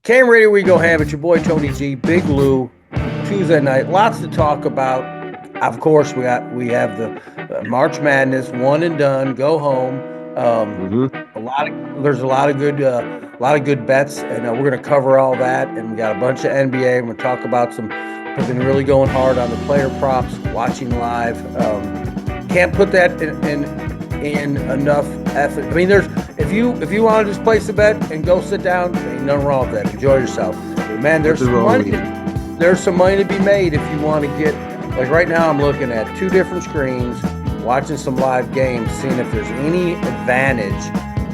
Cam Radio, we go ham. It's your boy Tony G, Big Lou. Tuesday night, lots to talk about. Of course, we have the March Madness, one and done, go home. hmm There's a lot of good bets, and we're going to cover all that. And we got a bunch of NBA. And we'll talk about some. We've been really going hard on the player props, watching live. Can't put that in enough effort. I mean, if you want to just place a bet and go sit down, ain't nothing wrong with that. Enjoy yourself. But man, Nothing wrong with it. there's some money to be made if you want to get, like right now I'm looking at two different screens, watching some live games, seeing if there's any advantage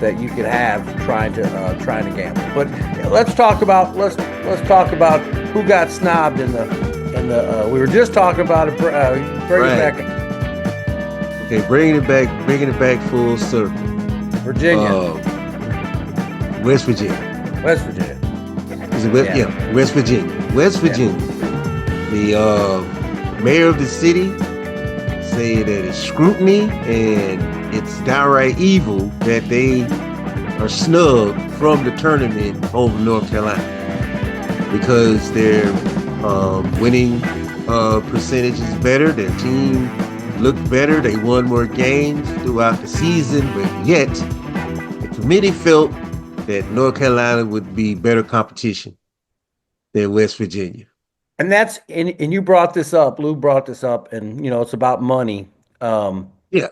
that you could have trying to gamble. But let's talk about who got snobbed in the we were just talking about it. Bring it Right. back. Okay, bringing it back full circle. Virginia, West Virginia. West Virginia. Is it West? Yeah. Yeah, West Virginia. West Yeah. Virginia. The mayor of the city say that it's scrutiny and it's downright evil that they are snubbed from the tournament over North Carolina because their winning percentage is better. Their team looked better. They won more games throughout the season, but yet the committee felt that North Carolina would be better competition than West Virginia. And you brought this up, Lou brought this up, and it's about money. Um, Yeah.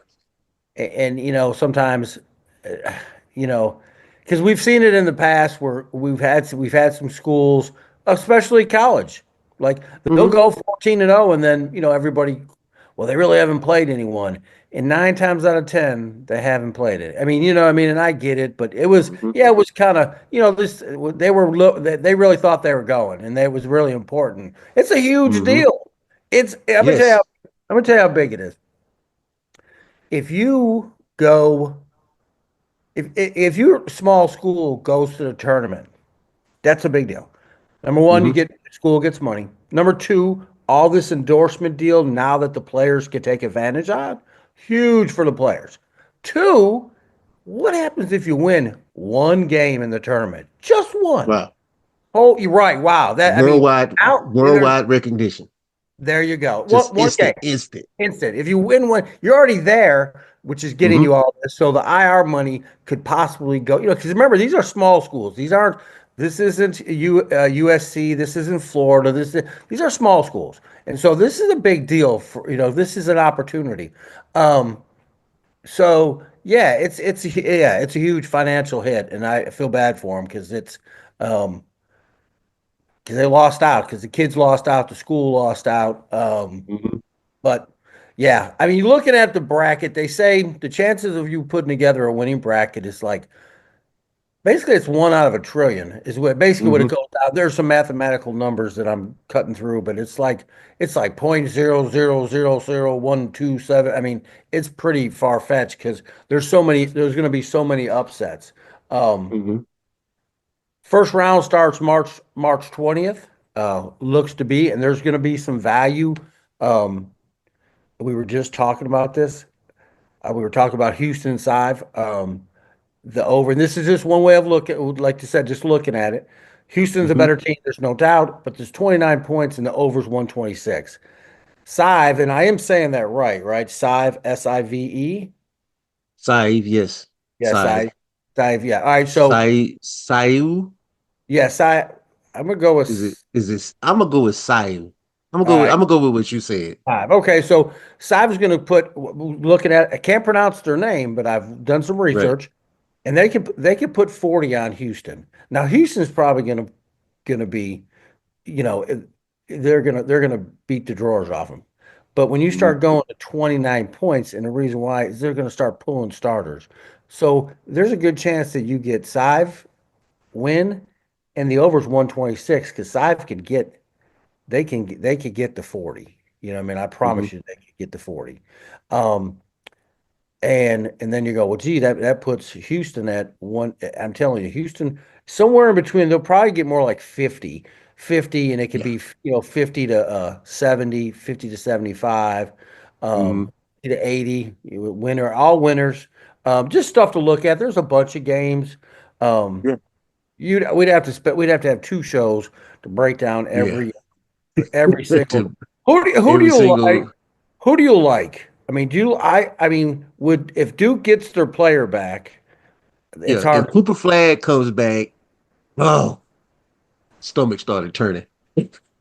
and sometimes, uh, you know, because we've seen it in the past where we've had some schools, especially college, like they'll hmm go 14-0, and then everybody, well, they really haven't played anyone. And 9 times out of 10, they haven't played it. I mean, and I get it, but hmm it was kind of, this, they really thought they were going, and that was really important. It's a huge hmm deal. Yes. I'm gonna tell you how big it is. If you go, if your small school goes to the tournament, that's a big deal. Number one, hmm school gets money. Number two, all this endorsement deal now that the players can take advantage of, huge for the players. Two, what happens if you win one game in the tournament? Just one. Wow. Oh, you're right. Wow. Worldwide, Out there's worldwide recognition. there you go. Just One game. instant. Instant. If you win one, you're already there, which is getting hmm you all this. So the IR money could possibly go, because remember, these are small schools. This isn't USC. This isn't Florida. These are small schools. And so this is a big deal this is an opportunity. Um, so yeah, it's a huge financial hit. And I feel bad for them um, because they lost out, because the kids lost out, the school lost out. hmm But yeah, I mean, looking at the bracket, they say the chances of you putting together a winning bracket is like basically it's one out of a trillion is what it hmm goes out. There's some mathematical numbers that I'm cutting through, but it's like 0.0000127. I mean, it's pretty far fetched because there's going to be so many upsets. Um, hmm First round starts March 20th. Looks to be, and there's going to be some value. Um, we were just talking about this. We were talking about Houston Sive, the over, and this is just one way of looking. Like you said, just looking at it, Houston's a hmm better team. There's no doubt, but there's 29 points and the over's 126. Sive, and I am saying that right, right? Sive, Sive. Saiv, yes. Yes, Saiv. Sive. Yeah. All right. So Saiu. yes, I'm gonna go with Is this I'm gonna go with Saiu. all right. I'm gonna go with what you said. Sive. Okay, so Sive is gonna looking at. I can't pronounce their name, but I've done some Right. research. And they could put 40 on Houston. Now Houston's probably gonna be, you know, they're gonna beat the drawers off them. But when you hmm start going to 29 points, and the reason why is they're gonna start pulling starters. So there's a good chance that you get Sive win, and the over's 126 because Sive could get they could get to 40. You know what I mean? I hmm promise you they could get to 40. Um, and then you go, well, gee, that puts Houston at one. I'm telling you, Houston somewhere in between. They'll probably get more like 50, and it could Yeah. be 50 to 70, 50 to 75, hmm 50 to 80. All winners. Just stuff to look at. There's a bunch of games. Um, Yeah. we'd have to have two shows to break down Yeah. every single. To Who do every you like? single Who do you like? I mean, I mean, would if Duke gets their player back, it's yeah, if hard. Cooper Flag comes back, oh, stomach started turning.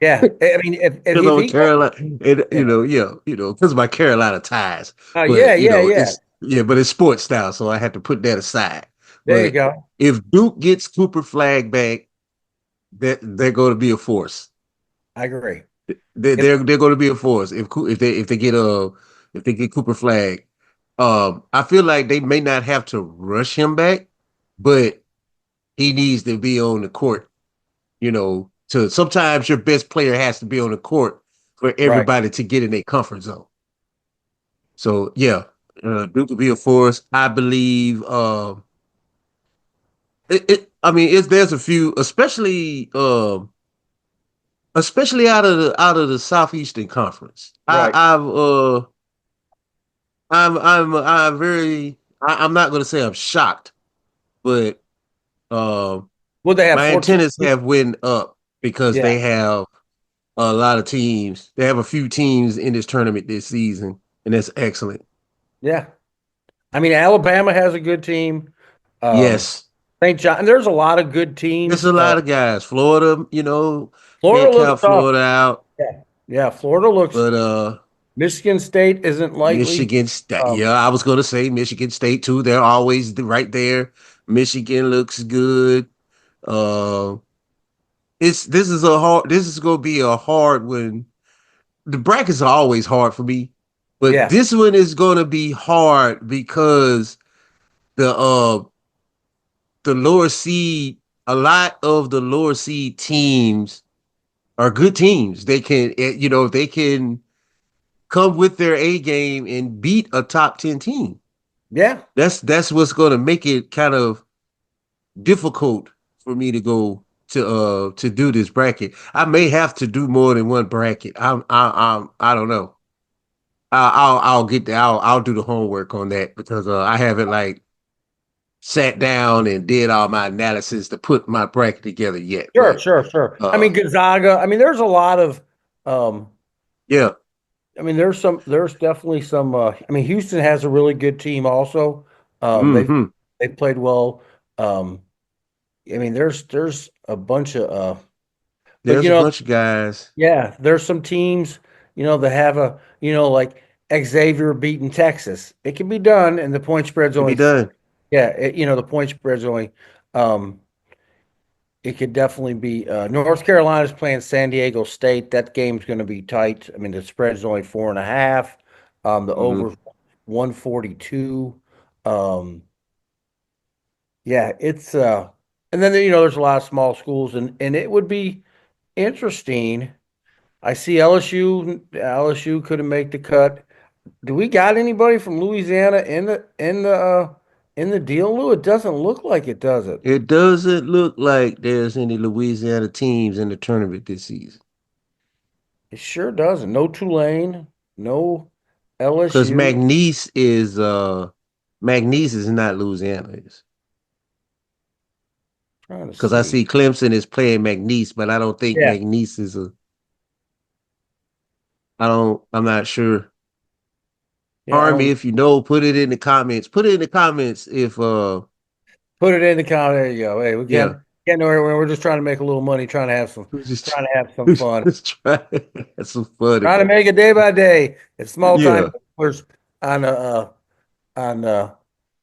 Yeah, I mean, if Because if I'm a he goes, Carolina, and yeah, because of my Carolina ties. yeah, But yeah, yeah. it's but it's sports style, so I had to put that aside. There you But go. if Duke gets Cooper Flag back, they're going to be a force. I agree. If They're going to be a force if they get Cooper Flag. I feel like they may not have to rush him back, but he needs to be on the court. To sometimes your best player has to be on the court for right, everybody to get in their comfort zone. So yeah, Duke will be a force. I believe. I mean, there's a few, especially out of the Southeastern Conference. right. I'm not going to say I'm shocked, but um, Would they have my 14? antennas have went up because Yeah, they have a lot of teams. They have a few teams in this tournament this season, and that's excellent. yeah. I mean, Alabama has a good team. Um, Yes, St. John. There's a lot of good there's teams. a lot of guys. Florida, Florida can't looks count tough. Florida out, Yeah, yeah. Florida looks. but Michigan State isn't likely. Michigan State. Um, Yeah, I was going to say Michigan State too. They're always right there. Michigan looks good. Uh, this is going to be a hard one. The brackets are always hard for me, but yeah, this one is going to be hard because the the lower seed, a lot of the lower seed teams are good teams. They can, they can come with their A game and beat a top 10 team. yeah. That's what's going to make it kind of difficult for me to go to do this bracket. I may have to do more than one bracket. I don't know. I'll get there. I'll do the homework on that because I haven't like sat down and did all my analysis to put my bracket together yet. Sure, But sure, sure. I uh mean, Gonzaga. I mean, there's a lot of. Um, yeah. I mean, there's definitely some. I mean, Houston has a really good team also. Hmm. They've played well. Um, I mean, there's a bunch of. But There's a bunch of guys. yeah, there's some teams, that have like Xavier beating Texas. It can be done, and the point spread's Can be only. done. Yeah, the point spread's only. Um, it could definitely be. North Carolina's playing San Diego State. That game's going to be tight. I mean, the spread's only 4.5. The Hmm. over 142. Um, yeah, it's and then there's a lot of small schools, and it would be interesting. I see LSU couldn't make the cut. Do we got anybody from Louisiana in the deal, Lou? It doesn't look like it, does it? It doesn't look like there's any Louisiana teams in the tournament this season. It sure doesn't. No Tulane, no Because LSU. Magnice is not Louisiana. Trying to Because I see. see Clemson is playing McNeese, but I don't think Yeah, McNeese is a. I'm not sure. yeah. I Army, don't if you know, put it in the comments. Put it in the comments if put it in the comment. There you go. Hey, we yeah. can't know everywhere. We're just trying to make a little money, Who's just trying to have some fun, just trying that's so funny, trying to man. make it day by day. It's small time Yeah. movers on on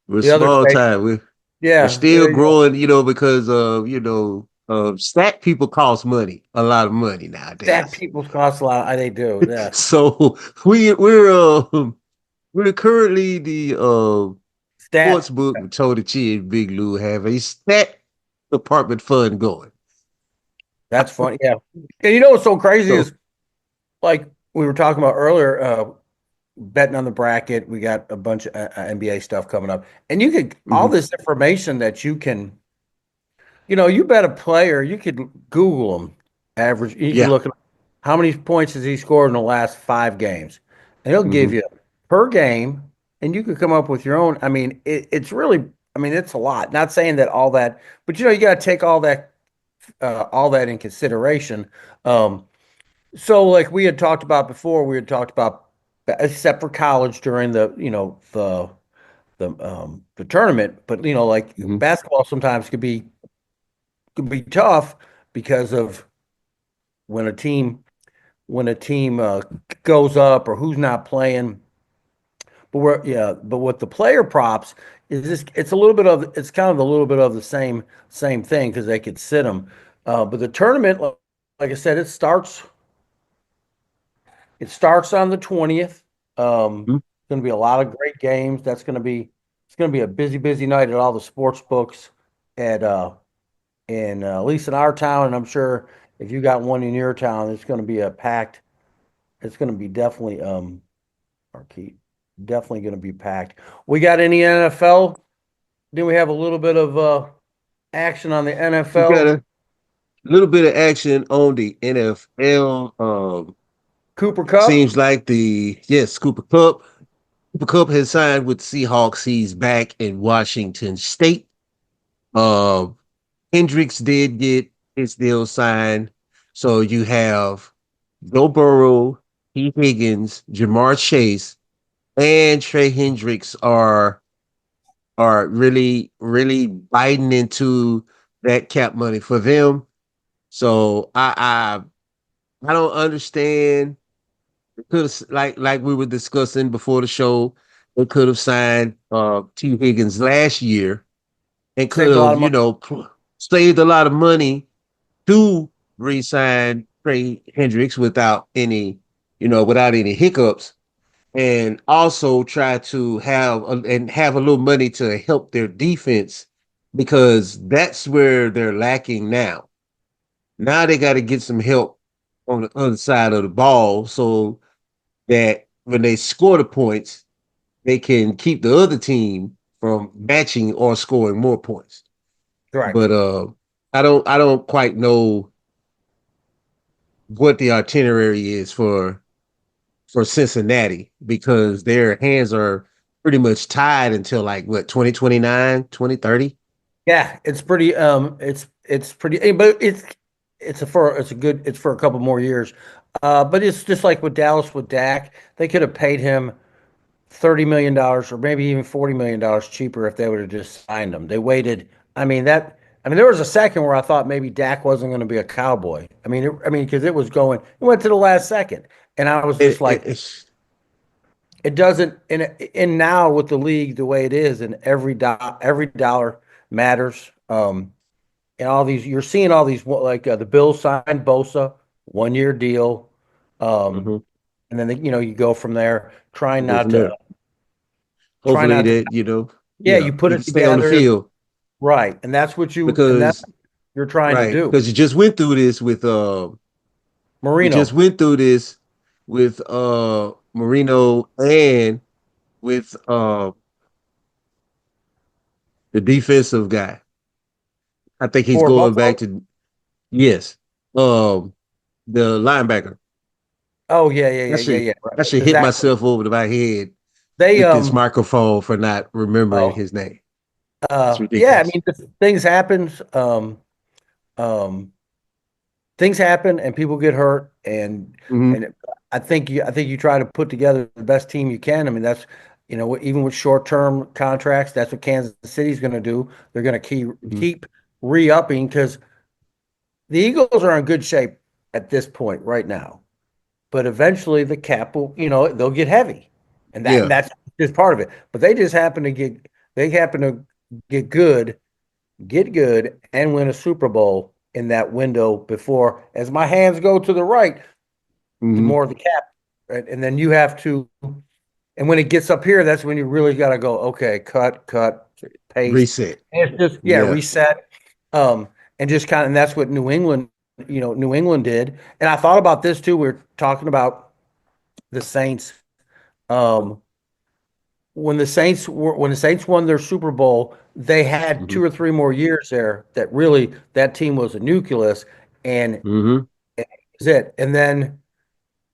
We're the other small state. time. We're Yeah, still there you go. growing, because stack people cost money, a lot of money That nowadays. people's cost a lot. They do. Yeah. So we're currently the Stat. sports book with Tony Chi and Big Lou have a stat department fund going. That's funny. Yeah. And what's so crazy So is like we were talking about earlier, betting on the bracket. We got a bunch of NBA stuff coming up, and you could all mhm. this information that you can, you bet a player. You could Google them, average. You could Yeah. look at how many points has he scored in the last 5 games, and he'll give Hmm. you per game, and you could come up with your own. I mean, it's really. I mean, it's a lot. Not saying that all that, but you got to take all that in consideration. Um, so like we had talked about before, we had talked about except for college during the tournament, but like Hmm. basketball sometimes could be tough because of when a team when a team goes up or who's not playing. But with the player props is this it's kind of a little bit of the same thing because they could sit them. But the tournament, like I said, it starts on the 20th. Going to be a lot of great games. It's going to be a busy night at all the sports books at at least in our town, and I'm sure if you got one in your town, it's going to be a packed. It's going to be definitely Marquee, definitely going to be packed. We got any NFL? Then we have a little bit of action on the We got NFL. a little bit of action on the NFL. Cooper Cup. Seems like the yes, Cooper Cup. Cooper Cup has signed with Seahawks. He's back in Washington State. Uh, Hendricks did get his deal signed. So you have Joe Burrow, T. Higgins, Jamar Chase, and Trey Hendricks are really biting into that cap money for them. So I don't understand. Could have like we were discussing before the show, they could have signed T. Higgins last year and could Saved a lot have, of money. saved a lot of money to re-sign Trey Hendricks without any hiccups, and also try to have a little money to help their defense because that's where they're lacking now. Now they got to get some help on the other side of the ball so that when they score the points, they can keep the other team from matching or scoring more points. Correct. But I don't quite know what the itinerary is for Cincinnati because their hands are pretty much tied until like what 2029, 2030. Yeah, it's pretty. It's pretty. But it's for a couple more years. But it's just like with Dallas with Dak. They could have paid him $30 million or maybe even $40 million cheaper if they would have just signed him. They waited. I mean that. I mean there was a second where I thought maybe Dak wasn't going to be a Cowboy. Because it was going. It went to the last second, and I was just like, It's it doesn't. And now with the league the way it is, and every dollar matters. And all these you're seeing all these like the Bills signed Bosa 1 year deal. Um, mhm, and then you go from there, trying go not from to there. try Hopefully not to that yeah, yeah, you put he it can stay on the together. field Right. And that's because what you're trying to right do. because you just went through this with you just Marino, went through this with Marino and with the defensive guy. I think he's for going back Buffalo. to yes. Um the linebacker. Oh yeah, yeah, I yeah, yeah, should yeah. Right. I should hit Exactly. myself over my head They with this microphone for not remembering oh his name. It's yeah, I ridiculous. mean things happen. Um things happen and people get hurt, Hmm. and I think you try to put together the best team you can. I mean that's even with short-term contracts, that's what Kansas City's going to do. They're going to Hmm. keep re-upping because the Eagles are in good shape at this point right now. But eventually the cap will, they'll get heavy. And Yeah. that's just part of it. But they happen to get good, and win a Super Bowl in that window before as my hands go to the right, the Hmm. more of the cap. Right? And then you have to, and when it gets up here, that's when you really got to go, okay, cut, paste. Reset. And it's just, yeah, Yeah. reset. Um, and just kind of, and that's what New England did. And I thought about this too. We are talking about the Saints. Um, when the Saints won their Super Bowl, they had Hmm. 2 or 3 more years there that really that team was a nucleus, and Hmm. is it. And then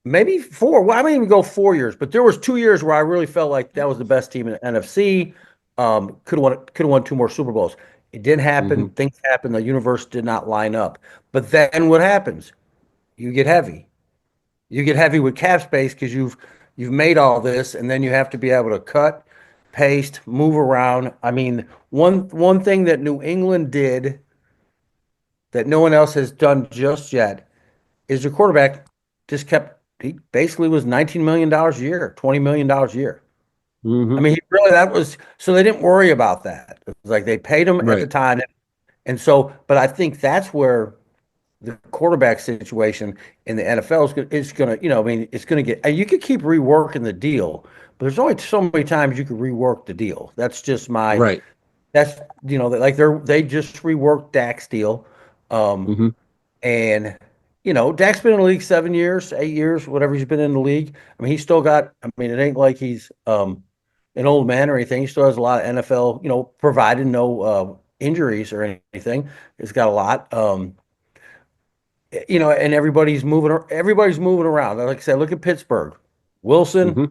maybe 4. Well, I didn't even go 4 years, but there was 2 years where I really felt like that was the best team in the NFC. Could have won two more Super Bowls. It didn't happen. Hmm. Things happen. The universe did not line up. But then what happens? You get heavy. You get heavy with cap space because you've made all this, and then you have to be able to cut, paste, move around. I mean, one thing that New England did that no one else has done just yet is the quarterback just kept he basically was $19 million a year, $20 million a year. I Hmm. mean, he really that was so they didn't worry about that. It was like they paid him at the Right. time, and so, but I think that's where the quarterback situation in the NFL is going to, I mean, it's going to get, and you could keep reworking the deal, but there's only so many times you could rework the deal. That's just Right. that's, like they just reworked Dak's deal. Um, Hmm. and, Dak's been in the league 7 years, 8 years, whatever he's been in the league. I mean, he's still got, I mean, it ain't like he's an old man or anything. He still has a lot of NFL, provided no injuries or anything. He's got a lot. And everybody's moving around. Like I said, look at Pittsburgh. Wilson Hmm.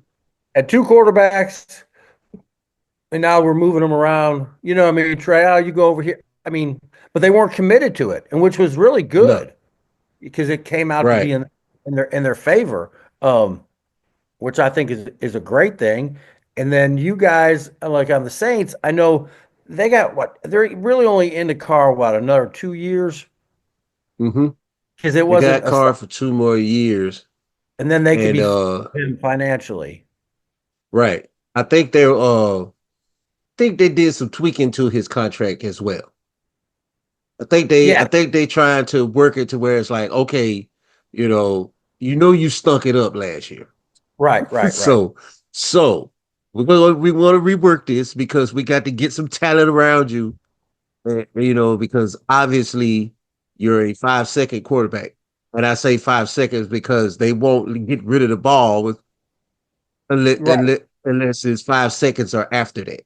had two quarterbacks, and now we're moving them around. I mean, Trey, you go over here. I mean, but they weren't committed to it, and which was really No. good because it came out to be Right. in their favor, which I think is a great thing. And then you guys, like on the Saints, I know they got what they're really only in the car what another 2 years Hmm. because it They wasn't got a, Carr for 2 more years, and then they could and be him financially. right. I think they did some tweaking to his contract as well. I Yeah, think they trying to work it to where it's like, okay, you stunk it up last year. right, right, right. So we want to rework this because we got to get some talent around you. Because obviously you're a 5 second quarterback. And I say 5 seconds because they won't get rid of the ball Right, unless it's 5 seconds or after that,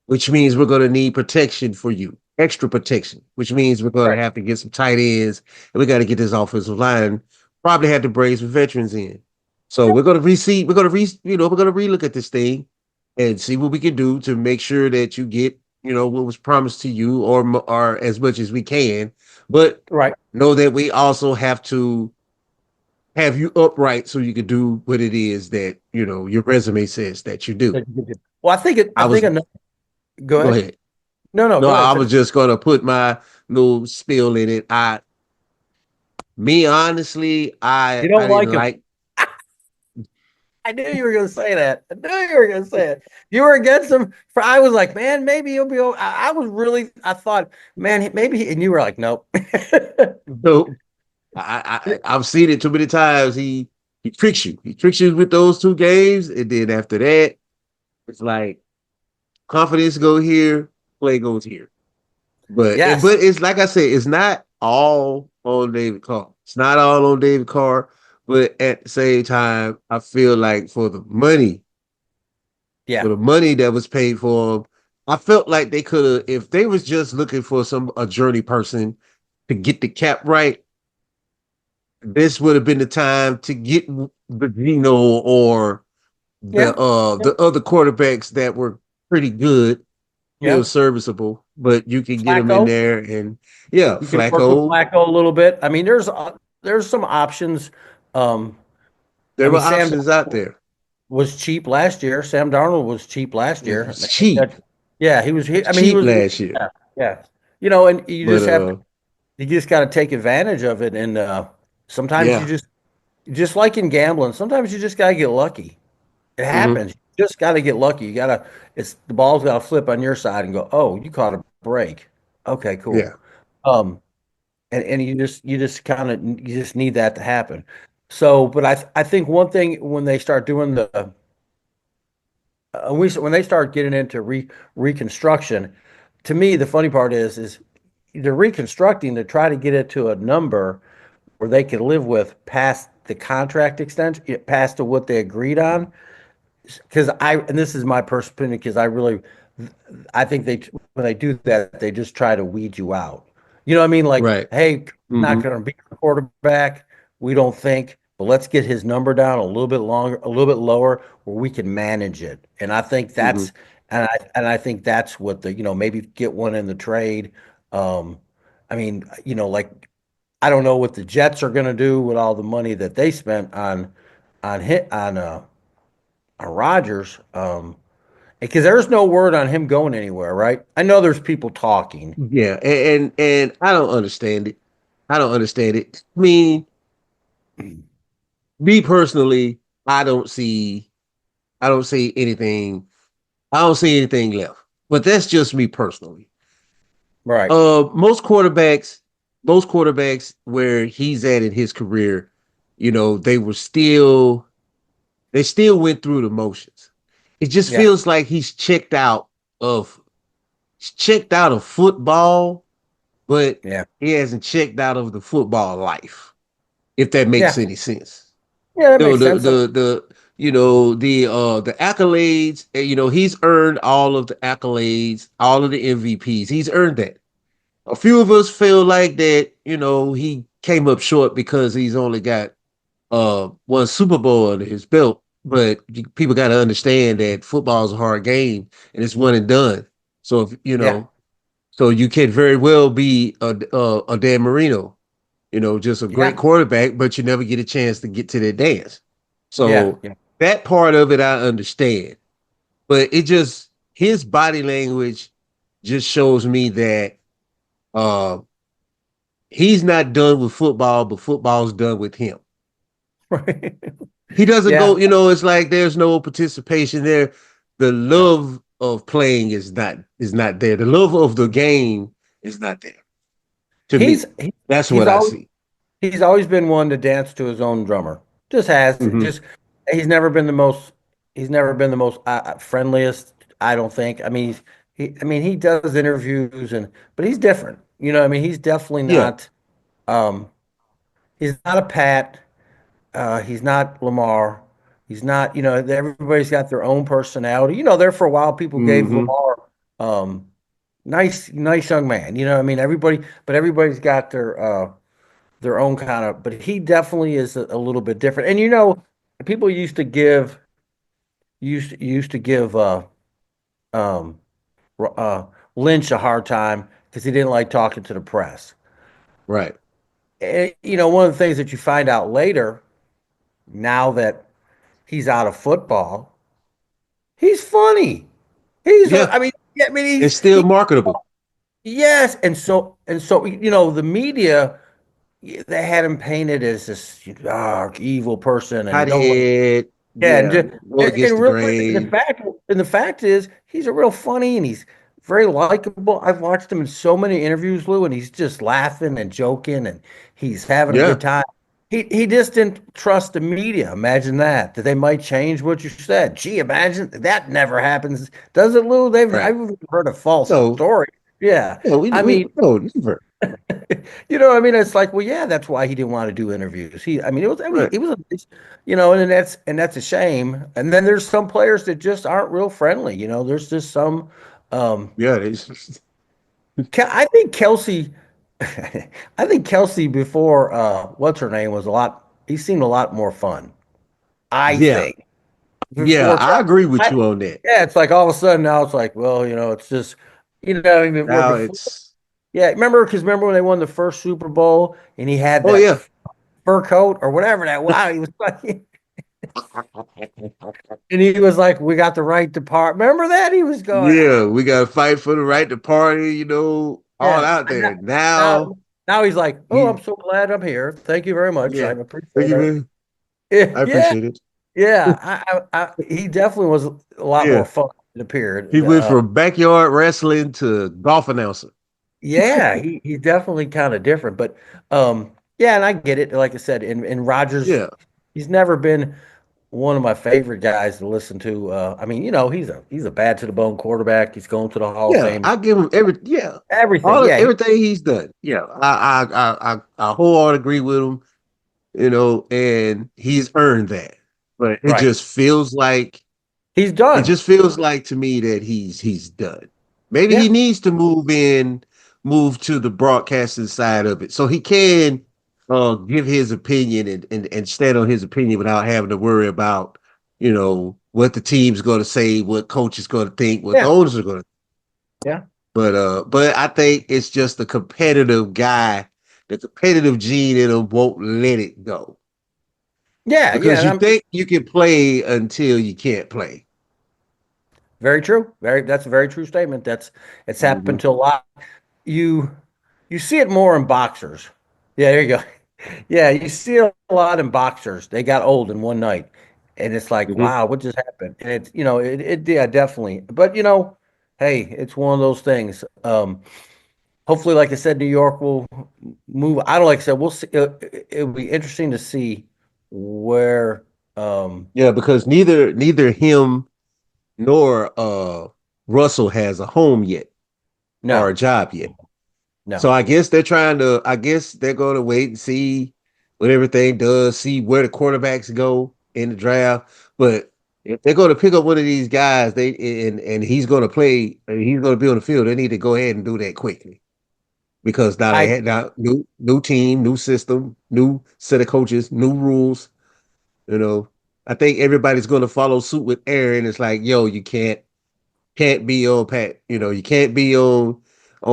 which means we're going to need protection for you, extra protection, which means we're going to right, have to get some tight ends and we got to get this offensive line. Probably have to bring some veterans in. So we're going to reseed, we're going to relook at this thing and see what we can do to make sure that you get, what was promised to you or as much as we can. But right. know that we also have to have you upright so you can do what it is that, your resume says that you do. Well, I I think was, another. Go go ahead. ahead. No, No, go ahead. I was just gonna put my little spill in it. Me honestly, You I don't didn't like him. like. I knew you were going to say that. I knew you were going to say it. You were against him. I was like, man, maybe he'll be. I was really. I thought, man, maybe. And you were like, nope. No, I've seen it too many times. He tricks you. He tricks you with those 2 games, and then after that, it's like confidence go here, play goes here. Yes. But it's like I said, it's not all on David Carr. It's not all on David Carr. But at the same time, I feel like for Yeah. the money that was paid for him, I felt like they could have, if they was just looking for a journey person to get the cap right, this would have been the time to get the Gino or Yeah. the other quarterbacks that were pretty good, still Yeah. serviceable, but you can get them in Flacco. there and yeah, You can work with Flacco. Flacco a little bit. I mean, there's some options. Um, I There were mean, Sam options out Darnold there. was cheap last year. Sam Darnold was cheap last It year. was cheap. Yeah, he was. It was I mean, he cheap was. last year. Yeah, yeah. And But you just got to take advantage of it. And sometimes yeah. just like in gambling, sometimes you just got to get lucky. It Hmm. happens. You just got to get lucky. The ball's got to flip on your side and go, oh, you caught a break. Okay, cool. Yeah. Um, and you just kind of you just need that to happen. So, but I think one thing when they start doing when they start getting into reconstruction, to me the funny part is they're reconstructing to try to get it to a number where they can live with past the contract extension, past to what they agreed on. Because and this is my personal opinion, because I think when they do that, they just try to weed you out. You know what I mean? Like, Right. hey, Hmm. not going to be a quarterback. We don't think, but let's get his number down a little bit longer, a little bit lower, where we can manage it. And I think Hmm. And I think that's what the, maybe get one in the trade. Um, I mean, like I don't know what the Jets are going to do with all the money that they spent on hit on Rodgers. Because there's no word on him going anywhere, right? I know there's people talking. Yeah, and I don't understand it. I don't understand it. I mean, me personally, I don't see anything. I don't see anything left. But that's just me personally. Right. Most quarterbacks where he's at in his career, they still went through the motions. It just Yeah. feels like of he's checked out of football, but Yeah. he hasn't checked out of the football life, if that makes Yeah. any sense. Yeah, that You know, makes the sense. the the the accolades, he's earned all of the accolades, all of the MVPs. He's earned that. A few of us feel like that, he came up short because he's only got one Super Bowl under his belt. But people got to understand that football is a hard game and it's one and done. So if Yeah. so you can very well be a Dan Marino, just a great Yeah. quarterback, but you never get a chance to get to that dance. Yeah. So Yeah. that part of it I understand, but his body language just shows me that uh, he's not done with football, but football's done with him. Right. He doesn't Yeah. go, it's like there's no participation there. The No. love of playing is not there. The love of the game is not there to He's me. he, That's he's what I always see. he's always been one to dance to his own drummer. Just has Hmm. just he's never been the most he's never been the most friendliest, I don't think. I mean, he does interviews but he's different. I mean, he's definitely Yeah, not um he's not a Pat. He's not Lamar. He's not, everybody's got their own personality. There for a while, people gave hmm Lamar, um, nice young man. I mean, everybody's got their own kind of, but he definitely is a little bit different. And people used to give um, Lynch a hard time because he didn't like talking to the press. right. And, one of the things that you find out later, now that he's out of football, he's funny. Yeah, I mean, yeah, I mean, it's still marketable. yes. And so, the media, they had him painted as this dark, evil person and he don't like, Hothead, yeah. And, yeah, just, go against and the really, grain. the fact is, he's a real funny and he's very likable. I've watched him in so many interviews, Lou, and he's just laughing and joking and he's having a good Yeah, time. He just didn't trust the media. Imagine that they might change what you said. Gee, imagine that never happens, does it, Lou? right. I've heard a false No, story. Yeah, no, we I we mean, no never. I mean, it's like, well, yeah, that's why he didn't want to do interviews. I mean, Right. it was, and that's a shame. And then there's some players that just aren't real friendly. There's just some. Um, Yeah, I think Kelsey, I think Kelsey before what's her name was a lot. He seemed a lot more fun. I yeah, think yeah. before. I agree with I, you on that. yeah, it's like all of a sudden now it's like, well, it's just, I mean, where Now before. it's Yeah, remember when they won the first Super Bowl and he had oh that yeah, fur coat or whatever that was. He was like, and he was like, "We got the right to part." Remember that he was going, yeah. We got to fight for the right to party. All yeah. out And there now, now. now he's like, "Oh, He I'm so glad I'm here. Thank you very much. I yeah. Thank appreciate you, it." man. Yeah, I yeah, appreciate it. yeah. He definitely was a lot more Yeah. fun. It appeared. He went from backyard wrestling to golf announcer. Yeah, he's definitely kind of different, but yeah, and I get it. Like I said, in Rogers, Yeah. he's never been one of my favorite guys to listen to. I mean, he's a bad to the bone quarterback. He's going to the Hall of Yeah. Fame. I give him Everything. Yeah, everything he's done. Yeah. I wholeheartedly agree with him, and he's earned that. But right. He's it done. just feels like to me that he's done. Maybe he Yeah. needs to move to the broadcasting side of it, so he can give his opinion and stand on his opinion without having to worry about, you know, what the team's going to say, what coach is going to think, what the Yeah, owners are going to. yeah, But I think it's just the competitive guy, the competitive gene in him won't let it go yeah, yeah. because And you I'm think you can play until you can't play. very true. That's a very true statement. It's happened Mm-hmm. to a lot. You you see it more in boxers. Yeah, there you go. Yeah, you see it a lot in boxers. They got old in one night, and it's like, Mm-hmm. wow, what just happened? And it's yeah, definitely. But hey, it's one of those things. Hopefully, like I said, New York will move. I don't like I said, we'll see. It'll be interesting to see where. Yeah, because neither him nor Russell has a home yet or a No, job yet. So no. I guess they're gonna wait and see what everything does, see where the quarterbacks go in the draft. But if they're gonna pick up one of these guys, and he's gonna play, and he's gonna be on the field, they need to go ahead and do that quickly. Because now they I had now new team, new system, new set of coaches, new rules. You know, I think everybody's gonna follow suit with Aaron. It's like, yo, you can't be on Pat. You can't be on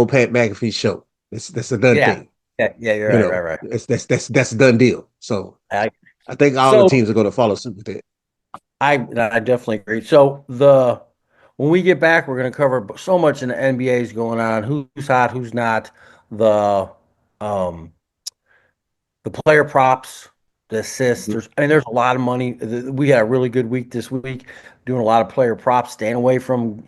Pat McAfee's show. That's a done Yeah, thing. yeah, yeah. You're You right, know, right, right. that's a done deal. So I, I think all the so teams are going to follow suit with that. I definitely agree. So the when we get back, we're going to cover so much in the NBA is going on. Who's hot, who's not. The um the player props, the assists. Mhm, There's a lot of money. We had a really good week this week, doing a lot of player props, staying away from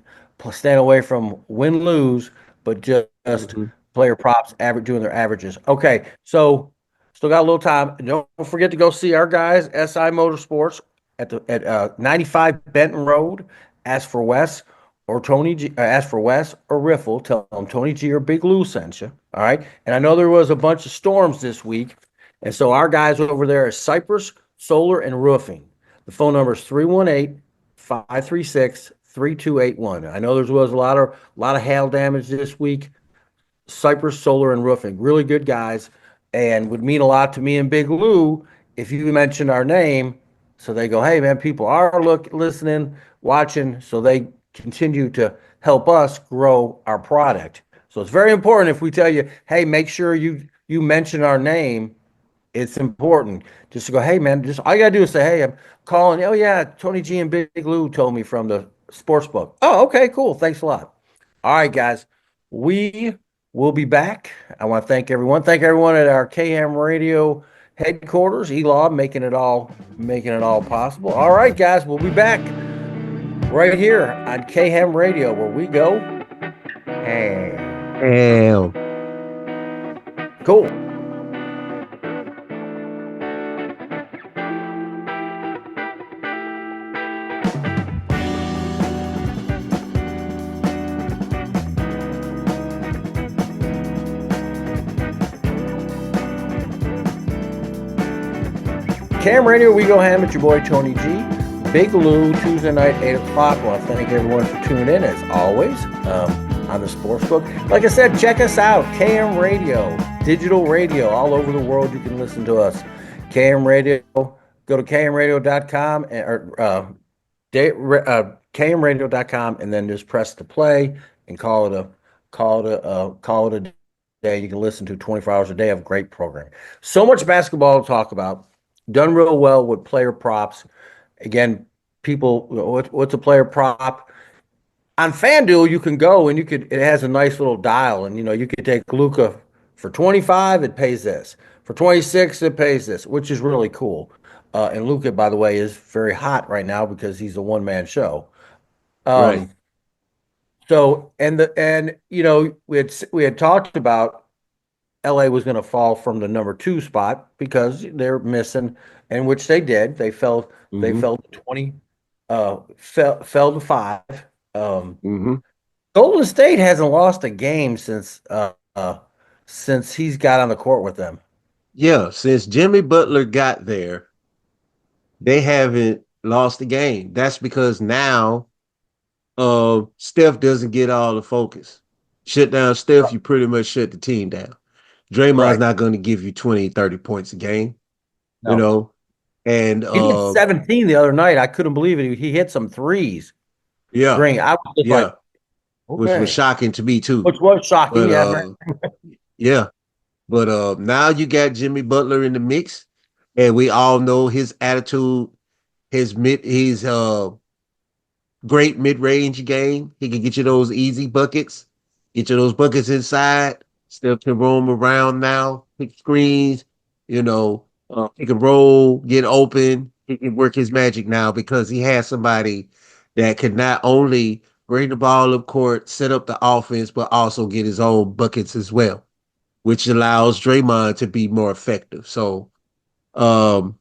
win lose, but just mhm, player props, average doing their averages. Okay, so still got a little time. Don't forget to go see our guys, SI Motorsports, at 95 Benton Road. Ask for Wes or Tony G. Ask for Wes or Riffle. Tell them Tony G or Big Lou sent you. All right. And I know there was a bunch of storms this week. And so our guys over there is Cypress Solar and Roofing. The phone number is 318-536-3281. I know there was a lot of hail damage this week. Cypress Solar and Roofing, really good guys, and would mean a lot to me and Big Lou if you mentioned our name. So they go, hey man, people are listening, watching, so they continue to help us grow our product. So it's very important if we tell you, hey, make sure you mention our name. It's important just to go, hey man, just all you gotta do is say, hey, I'm calling. Oh yeah, Tony G and Big Lou told me from the sports book. Oh, okay, cool. Thanks a lot. All right, guys, we will be back. I want to thank everyone. Thank everyone at our KM Radio headquarters, Elaw, making it all possible. All right, guys, we'll be back right here on KM Radio, where we go. Hey, Damn. cool. Cam Radio, we go ham. It's your boy Tony G. Big Lou, Tuesday night, 8 o'clock. I want to thank everyone for tuning in, as always, on the Sportsbook. Like I said, check us out. KM Radio, digital radio, all over the world. You can listen to us. KM Radio, go to kmradio.com kmradio.com and then just press the play and call it a day. You can listen to 24 hours a day of great programming. So much basketball to talk about. Done real well with player props. Again, people, what's a player prop? On FanDuel, you can go and it has a nice little dial, and you could take Luca for 25, it pays this. For 26, it pays this, which is really cool. And Luca, by the way, is very hot right now because he's a one-man show. Right. Um, so we had talked about LA was going to fall from the number 2 spot because they're missing, and which they did. They fell. They Mm-hmm. fell to 20. Fell to 5. Um, Mm-hmm. Golden State hasn't lost a game since he's got on the court with them. Yeah. Since Jimmy Butler got there, they haven't lost the game. That's because now Steph doesn't get all the focus. Shut down Steph, you pretty much shut the team down. Draymond's Right. not going to give you 20, 30 points a game, you No. know. And He hit 17 the other night. I couldn't believe it. He hit some threes. yeah, Green. I was just yeah, like, which was okay. shocking to me too. Which was shocking. But Yeah, very, yeah, but now you got Jimmy Butler in the mix, and we all know his attitude, his great mid-range game. He can get you those easy buckets, get you those buckets inside. Still can roam around now, pick screens, pick and roll, get open. He can work his magic now because he has somebody that can not only bring the ball up court, set up the offense, but also get his own buckets as well, which allows Draymond to be more effective. So um,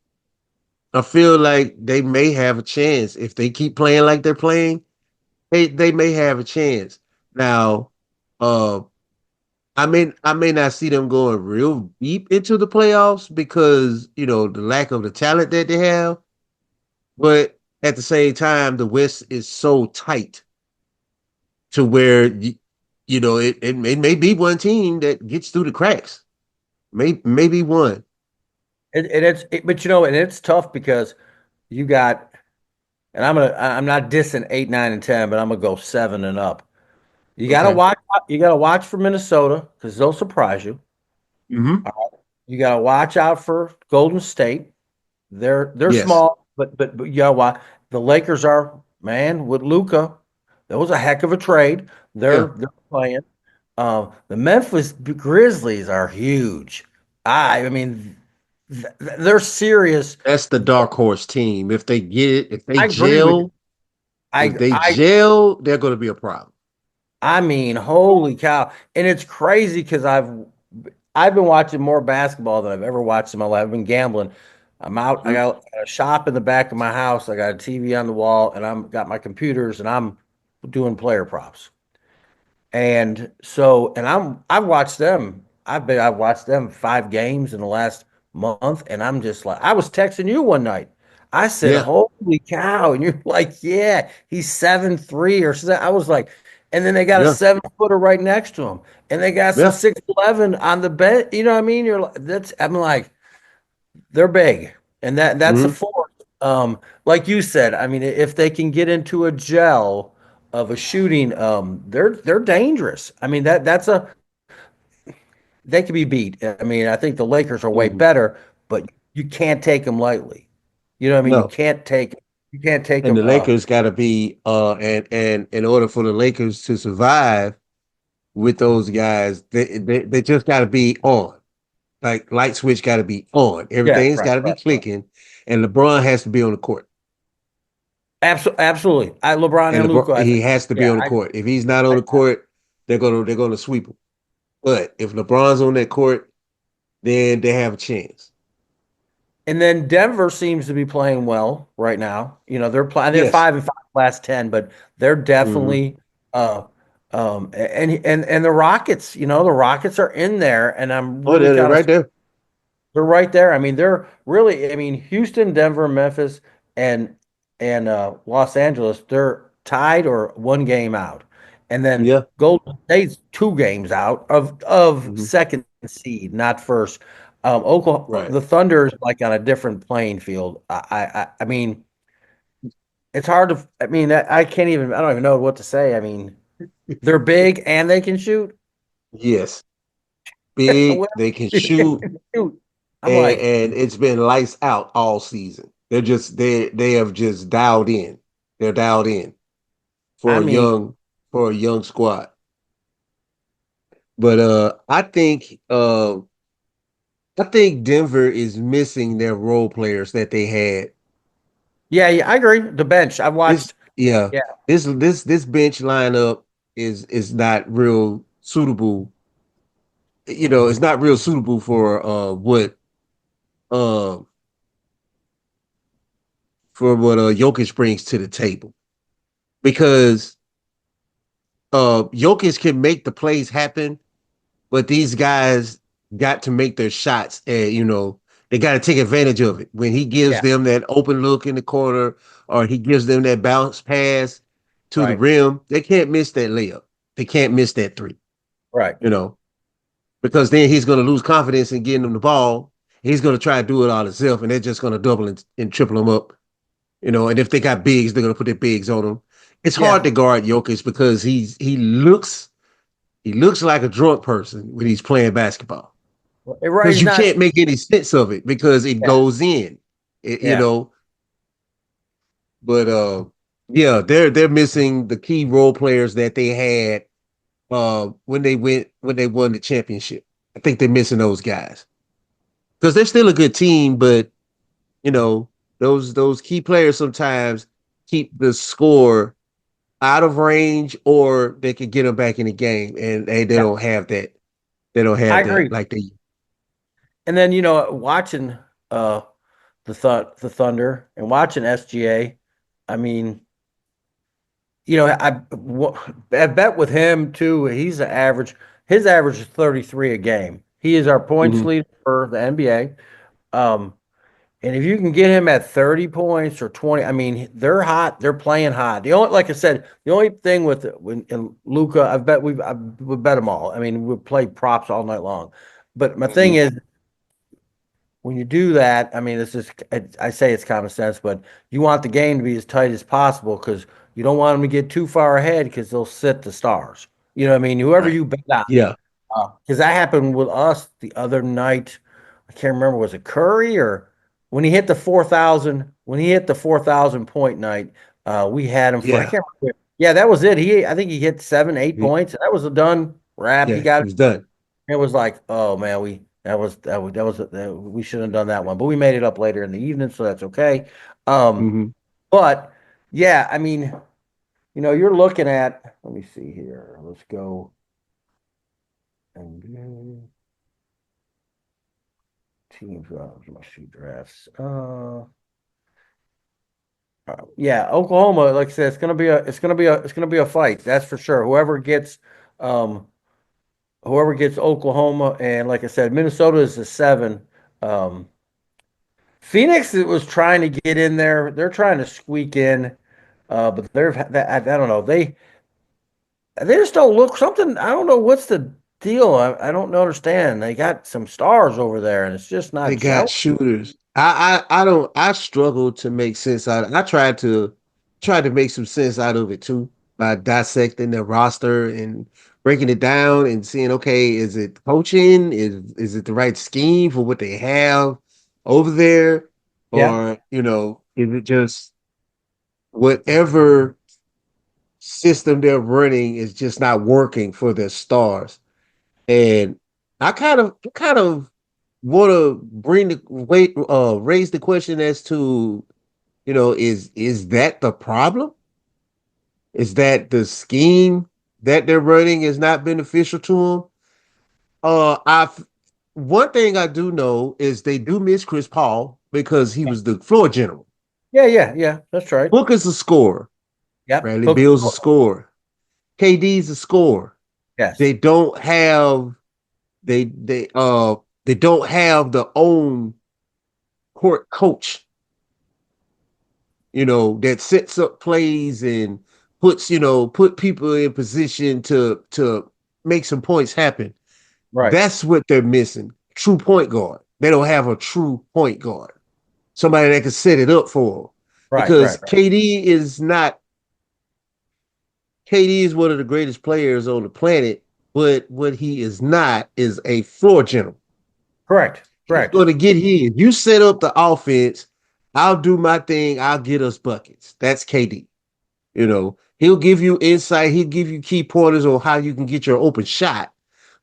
I feel like they may have a chance if they keep playing like they're playing. They may have a chance. Now, uh, I may not see them going real deep into the playoffs because the lack of the talent that they have. But at the same time, the West is so tight to where it may be one team that gets through the cracks. Maybe one. but and it's tough because you got, and I'm not dissing 8, 9, and 10, but I'm gonna go 7 and up. You gotta Okay. watch. You gotta watch for Minnesota because they'll surprise you. Mm-hmm. You gotta watch out for Golden State. They're Yes. small, but you gotta watch. The Lakers are, man, with Luca. That was a heck of a trade. Yeah. They're playing. The Memphis Grizzlies are huge. I mean, they're serious. That's the dark horse team. If they get it, I agree with you. if I they I gel, they're going to be a problem. I mean, holy cow! And it's crazy because I've been watching more basketball than I've ever watched in my life. I've been gambling. I'm out. I Mhm. got a shop in the back of my house. I got a TV on the wall, and I'm got my computers, and I'm doing player props. And so, and I've watched them 5 games in the last month, and I'm just like, I was texting you one night. I said, Yeah. "Holy cow!" And you're like, "Yeah, he's 7'3" or something. I was like, and then they got a Yeah. 7-footer right next to him, and they got some Yeah. 6'11" on the bench. You know what I mean? I'm like, they're big, and that's a Hmm. force. Like you said, I mean, if they can get into a gel of a shooting, they're dangerous. I mean, they could be beat. I mean, I think the Lakers are way Hmm. better, but you can't take them lightly. You know what I mean? No. You can't take And the them. Lakers got to be and in order for the Lakers to survive with those guys, they just got to be on. Like light switch got to be on. Yeah, Everything's right, got to be right, right. clicking, and LeBron has to be on the court. Absolutely. LeBron And and LeBron, Luca, I he think. has to be Yeah, on the court. If he's not on I the court, they're gonna sweep him. But if LeBron's on that court, then they have a chance. And then Denver seems to be playing well right now. They're playing. They're Yes. 5-5 last 10, but they're Hmm. definitely uh and the Rockets. The Rockets are in there, and I'm Oh, really they're kind of right there. they're right there. I mean, they're really. I mean, Houston, Denver, Memphis, and Los Angeles. They're tied or one game out, and then Yeah. Golden State's 2 games out of Hmm. second seed, not first. Oklahoma, Right. the Thunder is like on a different playing field. I mean, it's hard to. I mean, I can't even. I don't even know what to say. I mean, they're big and they can shoot. Yes. Big. Well, They can they shoot, can shoot. I'm and like, and it's been lights out all season. They have just dialed in. They're dialed in I for a mean. young squad. But I think Denver is missing their role players that they had. Yeah, yeah, I agree. The bench. I've This watched. yeah, Yeah, this bench lineup is not real suitable. It's not real suitable for uh what Jokic brings to the table because Jokic can make the plays happen, but these guys got to make their shots, and they got to take advantage of it when he gives yeah, them that open look in the corner, or he gives them that bounce pass to the right, rim. They can't miss that layup. They can't miss that three. right. You know, because then he's going to lose confidence in getting them the ball, He's gonna try to do it all himself, and they're just gonna double and triple him up. And if they got bigs, they're gonna put their bigs on him. It's hard Yeah, to guard Jokic because he looks like a drunk person when he's playing basketball. right. Because He's you not. can't make any sense of it because it Yeah, goes in. It, you yeah, know, but yeah, they're missing the key role players that they had when they won the championship. I think they're missing those guys. Because they're still a good team, but you know, those key players sometimes keep the score out of range or they can get them back in the game and they yeah. don't have that. They don't I have that agree. like they. And then watching uh the Thunder and watching SGA. I mean, I bet with him too. He's an average. His average is 33 a game. He is our points Mhm. leader for the NBA. Um, And if you can get him at 30 points or 20, I mean, they're hot. They're playing hot. The only, like I said, the only thing with when and Luca, we bet them all. I mean, we play props all night long. But my thing Mhm. is, when you do that, I mean, I say it's common sense, but you want the game to be as tight as possible because you don't want them to get too far ahead because they'll sit the stars. You know what I mean? Whoever Right. you bet on, Yeah. because that happened with us the other night. I can't remember, was it Curry or when he hit the 4,000 point night, we had him for I Yeah. can't remember. Yeah, that was it. I think he hit seven, eight He- points. That was a done wrap. He yeah. got He it. was done. It was like, oh man, we shouldn't have done that one, but we made it up later in the evening, so that's okay. Um, Hmm. but yeah, I mean, you're looking at. Let me see here. Let's go and teams. My shoot drafts. Yeah, Oklahoma, like I said, it's gonna be a fight. That's for sure. Um, whoever gets Oklahoma, and like I said, Minnesota is the seven. Um, Phoenix was trying to get in there. They're trying to squeak in, but I don't know. They just don't look something. I don't know what's the deal. I don't understand. They got some stars over there, and it's just They not got gel. shooters. I don't I struggle to make sense out of I tried to make some sense out of it too by dissecting the roster and breaking it down and seeing, okay, is it coaching? Is it the right scheme for what they have over there? Yeah, Or, is it just whatever system they're running is just not working for their stars? And I kind of want to raise the question as to, is that the problem? Is that the scheme that they're running is not beneficial to them? I've One thing I do know is they do miss Chris Paul because he was the floor general. yeah, yeah, yeah. That's right. Booker's a scorer. Yep. Bradley Book. Beal's a scorer. KD's a scorer. Yes. They don't have they don't have the own court coach, that sets up plays and put people in position to make some points happen. Right. That's what they're missing. True point guard. They don't have a true point guard. Somebody that can set it up for them. Right. Because Right. Right. KD is one of the greatest players on the planet, but what he is not is a floor general. Correct. He's Correct. going to get his. You set up the offense, I'll do my thing, I'll get us buckets. That's KD. He'll give you insight, he'll give you key pointers on how you can get your open shot,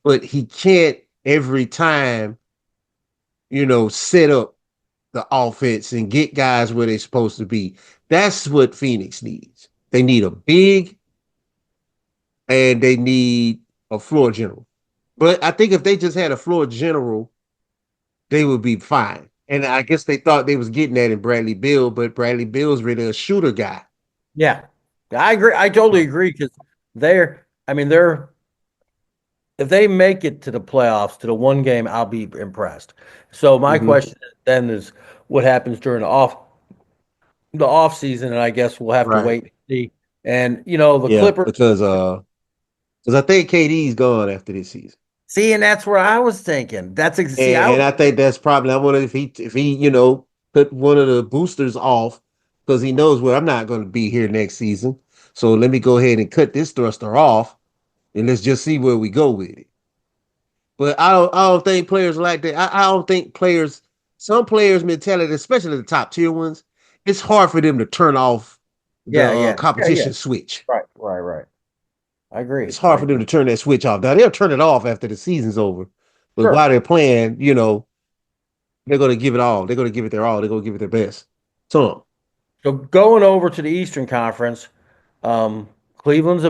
but he can't every time, set up the offense and get guys where they're supposed to be. That's what Phoenix needs. They need a big and they need a floor general. But I think if they just had a floor general, they would be fine. And I guess they thought they was getting that in Bradley Beal, but Bradley Beal's really a shooter guy. Yeah. I agree. I totally agree because I mean, if they make it to the playoffs, to the one game, I'll be impressed. So my Mm-hmm. question then is what happens during the off season, and I guess we'll have to Right. wait and see. And the Yeah, Clippers, because I think KD's gone after this season. See, and that's where I was thinking. See, I And was I think that's probably I wonder if he put one of the boosters off because he knows well I'm not going to be here next season. So let me go ahead and cut this thruster off and let's just see where we go with it. But I don't think players like that. I don't think players some players mentality, especially the top tier ones, it's hard for them to turn off the yeah, yeah. competition switch. Right, right, right. I agree. It's I hard for them agree. to turn that switch off. Now they'll turn it off after the season's over, but Sure. while they're playing, they're going to give it all. They're going to give it their all. They're going to give it their best. So So going over to the Eastern Conference, Cleveland's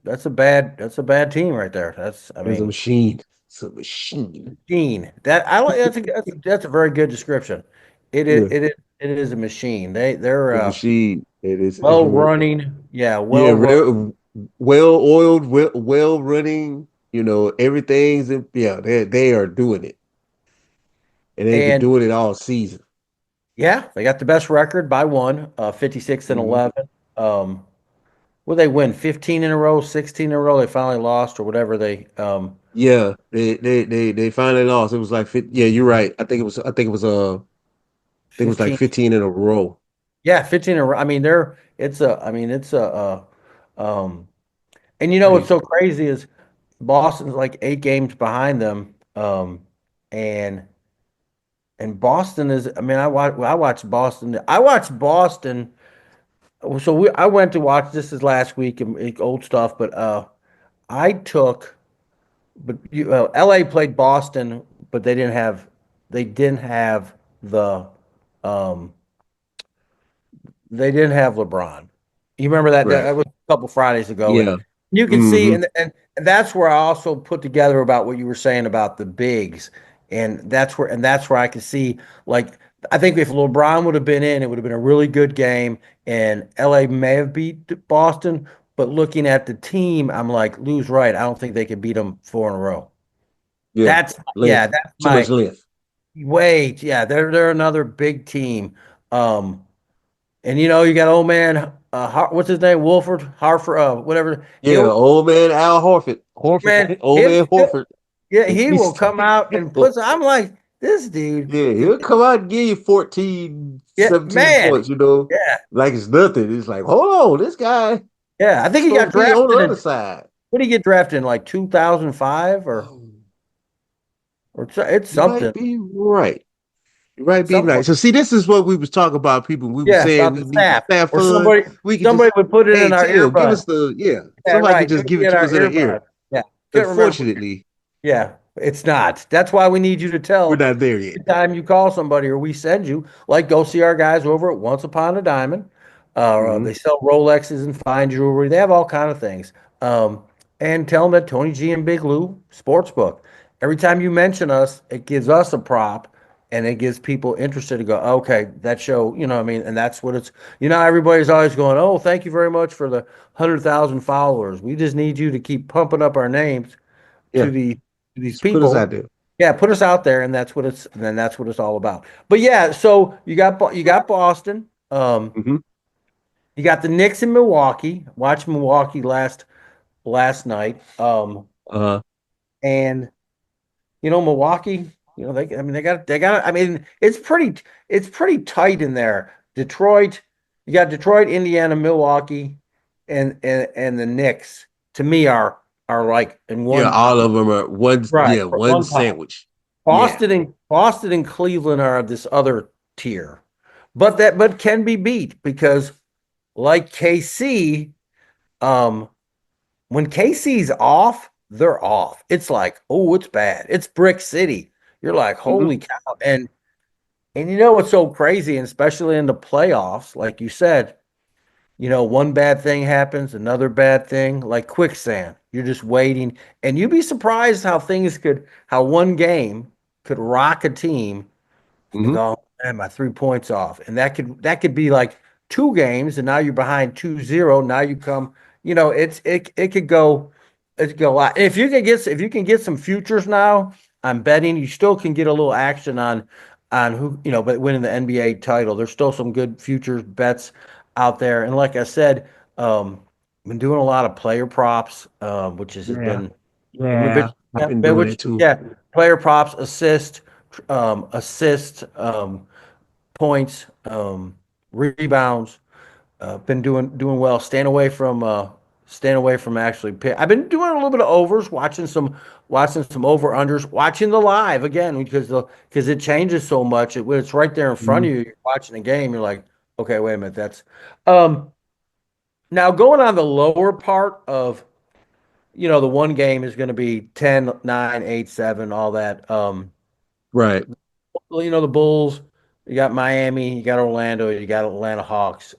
that's a bad team right there. I as a mean, machine, it's a machine. machine. That I like. That's a very good description. Yeah, It is a machine. the They're machine. It is. It's well real. running. Yeah, Yeah, well run. well oiled, well running. Everything's in. Yeah, they are doing it, and they've been And doing it all season. yeah, they got the best record by one, 56 and Hmm. 11. Um, will they win 15 in a row, 16 in a row? They finally lost or whatever Yeah, they finally lost. It was like yeah, you're right. I think it was like 15. 15 in a row. Yeah, 15 in a row. I mean, it's um, and you know what's so Crazy. crazy is Boston's like 8 games behind them. And Boston is, I mean, I watched Boston. I watched Boston. So I went to watch this is last week and old stuff, but I took, but LA played Boston, but they didn't have the, um, they didn't have LeBron. You remember that? Right. That was a couple Fridays ago, and Yeah. you can see, Hmm. and that's where I also put together about what you were saying about the bigs, and that's where I could see, like, I think if LeBron would have been in, it would have been a really good game, and LA may have beat Boston, but looking at the team, I'm like, Lou's right. I don't think they could beat them 4 in a row. Yeah. Yeah, Length. that's Too much my length. wait. Yeah, they're another big team. Um, and you know, you got old man, what's his name? Wolford, Harford, whatever. Yeah. Old man Al Horford. Man, Old man Horford. yeah, he will He's come out and put. I'm like, this dude, Yeah, he'll come out and give you 14, yeah, 17 man, points, yeah, like it's nothing. It's like, hold on, this guy yeah. I think he supposed got to be on the drafted other in. side. What did he get drafted in? Like 2005 Oh, or it's you something, might be right. You might be something. right. So see, this is what we was talking about. People, we were Yeah, saying about we the need the staff staff or fund. We could somebody just, would put it hey in our Tim, give earbud. us the yeah. Yeah, Somebody could right. It just would give be it in to our us in our ear. earbud. Yeah, couldn't remember. Unfortunately, Yeah, it's not. That's why we need you to we're tell not there yet. every time you call somebody or we send you, like go see our guys over at Once Upon a Diamond. They Hmm. sell Rolexes and fine jewelry. They have all kind of things. And tell them that Tony G and Big Lou Sportsbook. Every time you mention us, it gives us a prop and it gives people interested to go, okay, that show, you know what I mean? And that's what it's, everybody's always going, oh, thank you very much for the 100,000 followers. We just need you to keep pumping up our names to Yeah, these just put us out people. there. Yeah, put us out there, and then that's what it's all about. But yeah, so you got Boston, Hmm. you got the Knicks in Milwaukee. Watch Milwaukee last night, Uh, and Milwaukee. I mean they got. I mean it's pretty tight in there. Detroit, you got Detroit, Indiana, Milwaukee, and the Knicks. To me are like in yeah, one pot. all of them are one. Right, Yeah, one one pot. sandwich. Yeah. Boston and Cleveland are this other tier, but can be beat because like KC, um, when KC's off, they're off. It's like, oh, it's bad. It's Brick City. You're like, Hmm. holy cow! And you know what's so crazy, and especially in the playoffs, like you said, one bad thing happens, another bad thing, like quicksand. You're just waiting, and you'd be surprised how one game could rock a team and Hmm. go, man, my 3 points off. And that could be like 2 games, and now you're behind 2-0. Now you come, it could go a lot. If you can get some futures now, I'm betting you still can get a little action on who, but winning the NBA title. There's still some good futures bets out there. And like I said, been doing a lot of player props, which has Yeah. been I'm a bit Yeah. I've Yeah, been but doing which it too. yeah, player props, assist, points, rebounds. Been doing well. Staying away from actually pick. I've been doing a little bit of overs, watching some over unders, watching the live again because it changes so much. When it's right there in front of Mhm. you, you're watching the game. You're like, okay, wait a minute, that's um. Now going on the lower part of the one game is going to be 10, 9, 8, 7, all that. Right. Well, the Bulls, you got Miami, you got Orlando, you got Atlanta Hawks.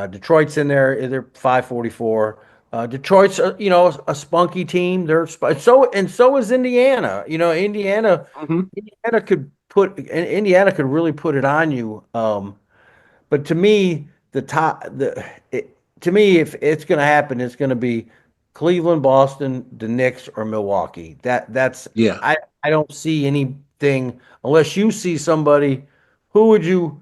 Detroit's in there. They're 544. Detroit's a spunky team. So is Indiana. Mhm. Indiana could really put it on you. But to me, to me, if it's going to happen, it's going to be Cleveland, Boston, the Knicks, or Milwaukee. That's Yeah. I don't see anything unless you see somebody. Who would you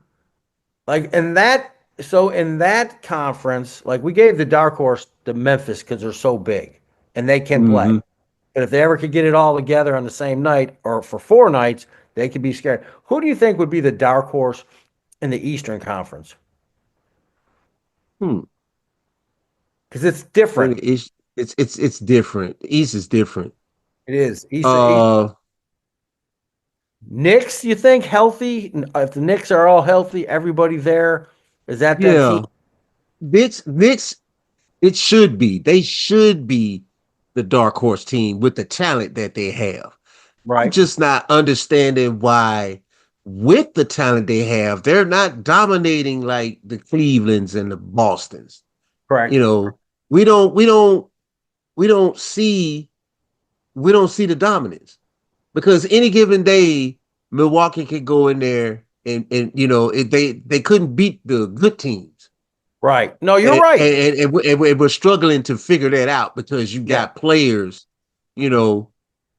like in that? So in that conference, like we gave the dark horse to Memphis because they're so big and they can play. Hmm. And if they ever could get it all together on the same night or for 4 nights, they could be scared. Who do you think would be the dark horse in the Eastern Conference? Hmm. Because it's different. It's different. The East is different. It is. East Uh, Knicks, you think healthy? If the Knicks are all healthy, everybody there, is that team? yeah. Knicks, it should be. They should be the dark horse team with the talent that they have. I'm Right. just not understanding why, with the talent they have, they're not dominating like the Clevelands and the Bostons. You Correct. know, we don't we don't we don't see we don't see the dominance because any given day Milwaukee could go in there and they couldn't beat the good teams. Right. No, you're And, right. we're struggling to figure that out because you Yeah. got players, you know,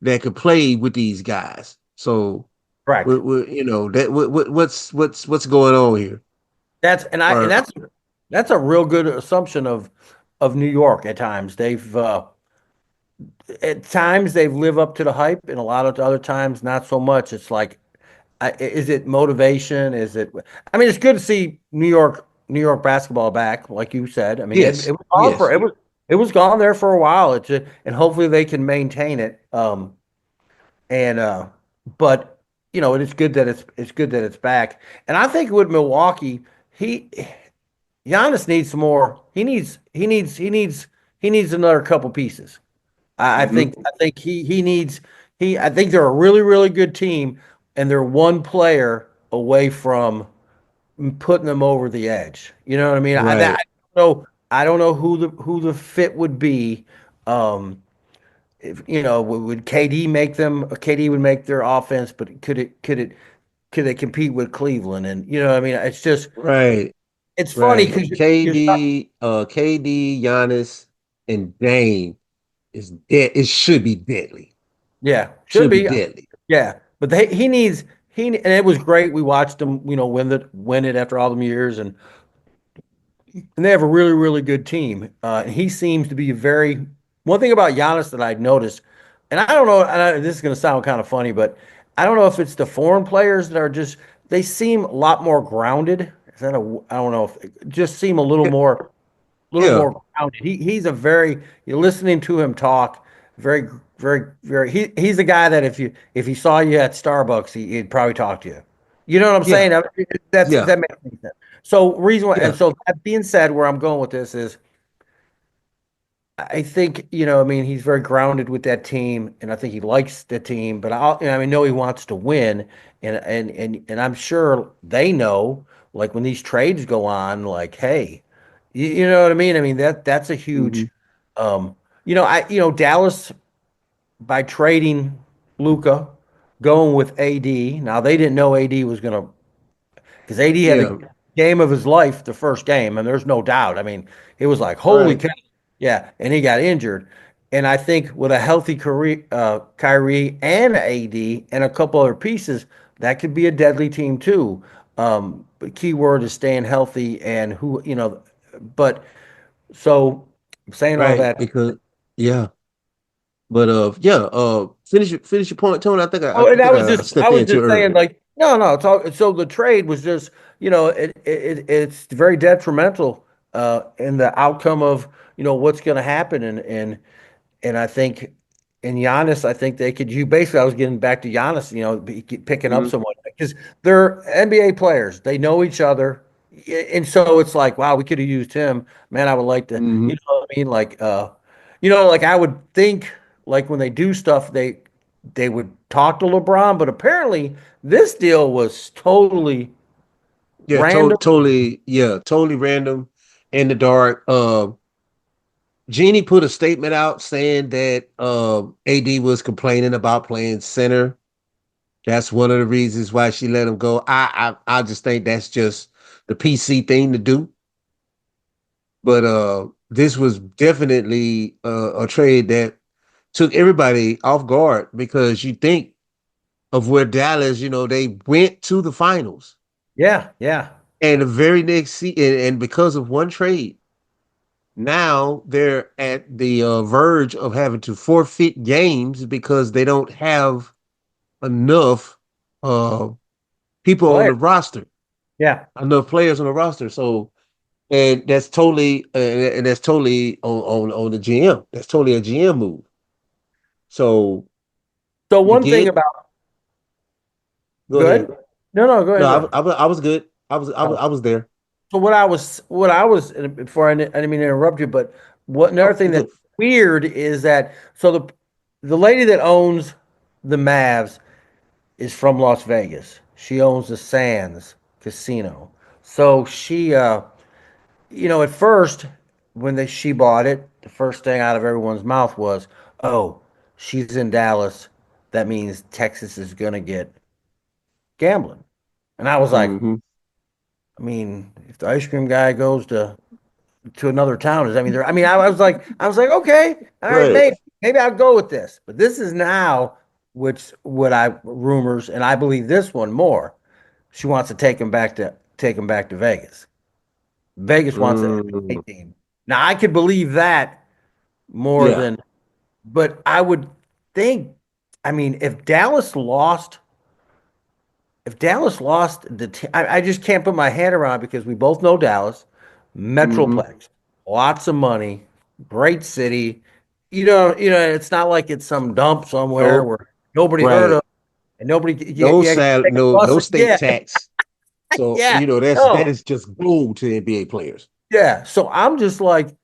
that could play with these guys. So Correct. that what's going on here? That's and I and Or that's a real good assumption of New York at times. They've lived up to the hype, and a lot of the other times not so much. It's like, is it motivation? Is it? I mean, it's good to see New York basketball back, like you said. I mean, it yes, was gone yes. it was gone there for a while. And hopefully they can maintain it. And but it is good that it's back. And I think with Milwaukee, he Giannis needs some more. He needs another couple pieces. I think Hmm. I think he needs he I think they're a really really good team, and they're one player away from putting them over the edge. You know what I mean? Right, I don't know who the fit would be. If would KD make them? KD would make their offense, but could they compete with Cleveland? And I mean, right, it's funny right. because you're KD, Giannis, and Dame is dead. It should be deadly. yeah, should Should be be. deadly. Yeah, but and it was great. We watched them, win it after all them years, and they have a really, really good team. And he seems to be one thing about Giannis that I've noticed, and I don't know, this is going to sound kind of funny, but I don't know if it's the foreign players that are they seem a lot more grounded. I don't know if just seem Yeah, a little yeah, more grounded. You're listening to him talk, very, very, very, he's the guy that if he saw you at Starbucks, he'd probably talk to you. You know what I'm yeah, saying? yeah, That makes sense. So yeah. that being said, where I'm going with this is I think, I mean, he's very grounded with that team, and I think he likes the team, but I know he wants to win, and I'm sure they know, like when these trades go on, like, hey, you know what I mean? I mean that's a Hmm. huge, Dallas by trading Luca, going with AD. Now they didn't know AD was gonna because AD had Yeah, the game of his life the first game, and there's no doubt. I mean, it was like, holy right, cow, yeah, and he got injured. And I think with a healthy Kyrie and AD and a couple other pieces, that could be a deadly team too. But key word is staying healthy and but so saying all right. that, Because yeah, But yeah, finish your point, Tony. I Oh, and think I I stepped was in too just saying, early. like, no, no, it's all, so the trade was just, it's very detrimental in the outcome of, what's going to happen. And I think in Giannis, I think they could, you basically, I was getting back to Giannis, picking up Mm-hmm. someone because they're NBA players. They know each other. And so it's like, wow, we could have used him. Man, I would like to, Mm-hmm. you know what I mean? Like, like I would think like when they do stuff, they would talk to LeBron, but apparently this deal was totally Yeah, random. totally. Yeah, totally random in the dark. Jeannie put a statement out saying that AD was complaining about playing center. That's one of the reasons why she let him go. I just think that's just the PC thing to do. But this was definitely a trade that took everybody off guard because you think of where Dallas, they went to the finals. Yeah, yeah. And the very next season, and because of one trade, now they're at the verge of having to forfeit games because they don't have enough uh, people on Player. the roster, Yeah. enough players on the roster. So, and that's totally on the GM. That's totally a GM move. So So you one thing get about go good. ahead. No, no, go No, ahead, go ahead. I was good. Oh. I was there. So what I was before I didn't mean to interrupt you, but what another Oh, thing you that's good. weird is that so the lady that owns the Mavs is from Las Vegas. She owns the Sands Casino. So at first when she bought it, the first thing out of everyone's mouth was, "Oh, she's in Dallas. That means Texas is gonna get gambling." And I was like, Mm-hmm. I mean, if the ice cream guy goes to another town. Does that mean they're? I mean, I was like, okay, all right, Right. maybe I'll go with this. But this is now, which what I rumors, and I believe this one more. She wants to take him back to Vegas. Vegas wants an Mm, NBA team. Now I could believe that more yeah. than, but I would think. I mean, if Dallas lost I just can't put my head around because we both know Dallas, Mm-hmm. Metroplex, lots of money, great city. It's not like it's some dump somewhere Nope. where nobody heard of Right. and nobody. You can take a bus. No state Yeah, tax. So, yeah, that no, is just gold to NBA players. yeah. So I'm just like,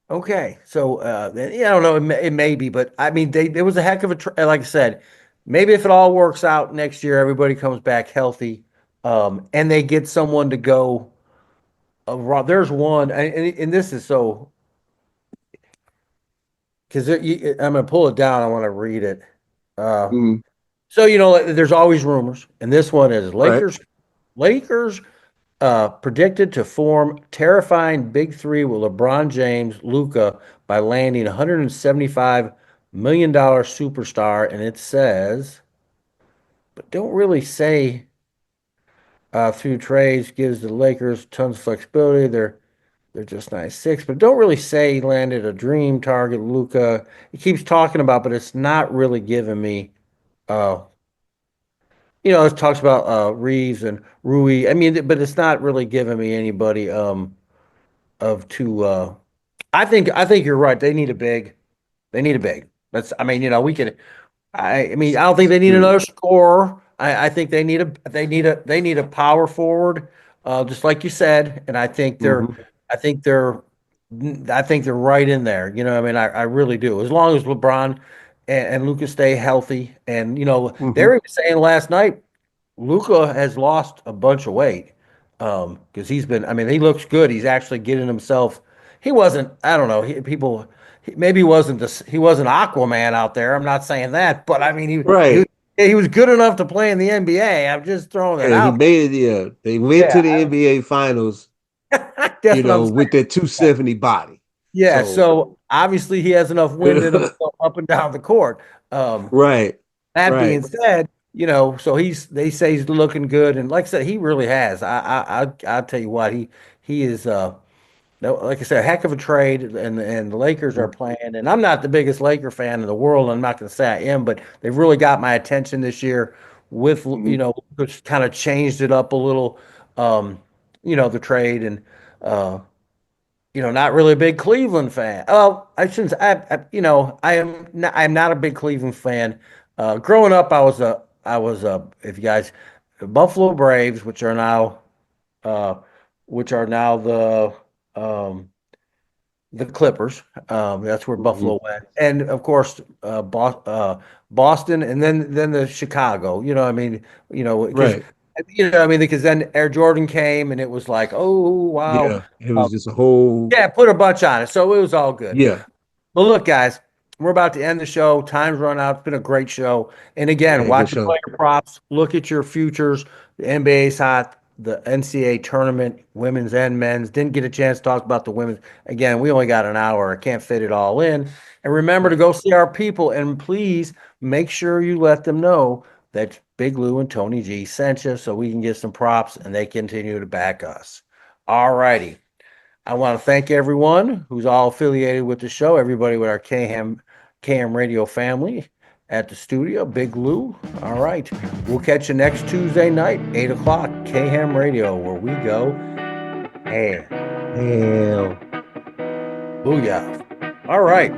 okay. So, I don't know. It may be, but I mean, there was a heck of like I said, maybe if it all works out next year, everybody comes back healthy, and they get someone to go. There's one, and this is so because I'm gonna pull it down. I want to read it. Uh, Mm, so like, there's always rumors, and this one is right. Lakers predicted to form terrifying big three with LeBron James, Luca by landing $175 million superstar, and it says, but don't really say through trades gives the Lakers tons of flexibility. They're just nice six, but don't really say he landed a dream target, Luca. He keeps talking about, but it's not really giving me. Uh, it talks about Reeves and Rui. I mean, but it's not really giving me anybody of to. I think you're right. They need a big. They need a big. That's. I mean, we could. I mean, I don't think they need Mm, another scorer. I think they need a power forward, just like you said. And mm-hmm. I think they're, I think they're right in there. I mean, I really do. As long as LeBron and Luka stay healthy, and they Mm-hmm. were even saying last night, Luka has lost a bunch of weight, because he's been. I mean, he looks good. He's actually getting himself. He wasn't. I don't know. Maybe he wasn't Aquaman out there. I'm not saying that, but I mean Right. he was good enough to play in the NBA. I'm just throwing that And he out. made it, yeah. They went Yeah, to the NBA finals, that's what I'm saying. with that 270 body. Yeah, So, so obviously he has enough wind in him to go up and down the court. Um, right. that being Right. said, so they say he's looking good, and like I said, he really has. I'll tell you what, he is. like I said, a heck of a trade, and the Lakers are playing. And I'm not the biggest Laker fan in the world. I'm not going to say I am, but they've really got my attention this year with, Mhm. which kind of changed it up a little. Um, the trade and uh, not really a big Cleveland fan. Oh, I shouldn't. I'm not a big Cleveland fan. Growing up, if you guys, the Buffalo Braves, uh, which are now um, the Clippers. That's where Mhm. Buffalo went, and of course, Boston, and then the Chicago. Because Right. because then Air Jordan came, and it was like, oh wow, Yeah. It was um, just a whole. yeah, put a bunch on it, so it was all good. Yeah. But look, guys, we're about to end the show. Time's run out. It's been a great show. And again, Yeah. Good watch your show. player props. Look at your futures. The NBA's hot. The NCAA tournament, women's and men's. Didn't get a chance to talk about the women's. Again, we only got an hour. I can't fit it all in. And remember to Right. go see our people. And please make sure you let them know that Big Lou and Tony G sent you so we can get some props and they continue to back us. All righty. I want to thank everyone who's all affiliated with the show, everybody with our KM Radio family at the studio, Big Lou. All right. We'll catch you next Tuesday night, 8 o'clock, KM Radio, where we go and Hell. booyah. All right.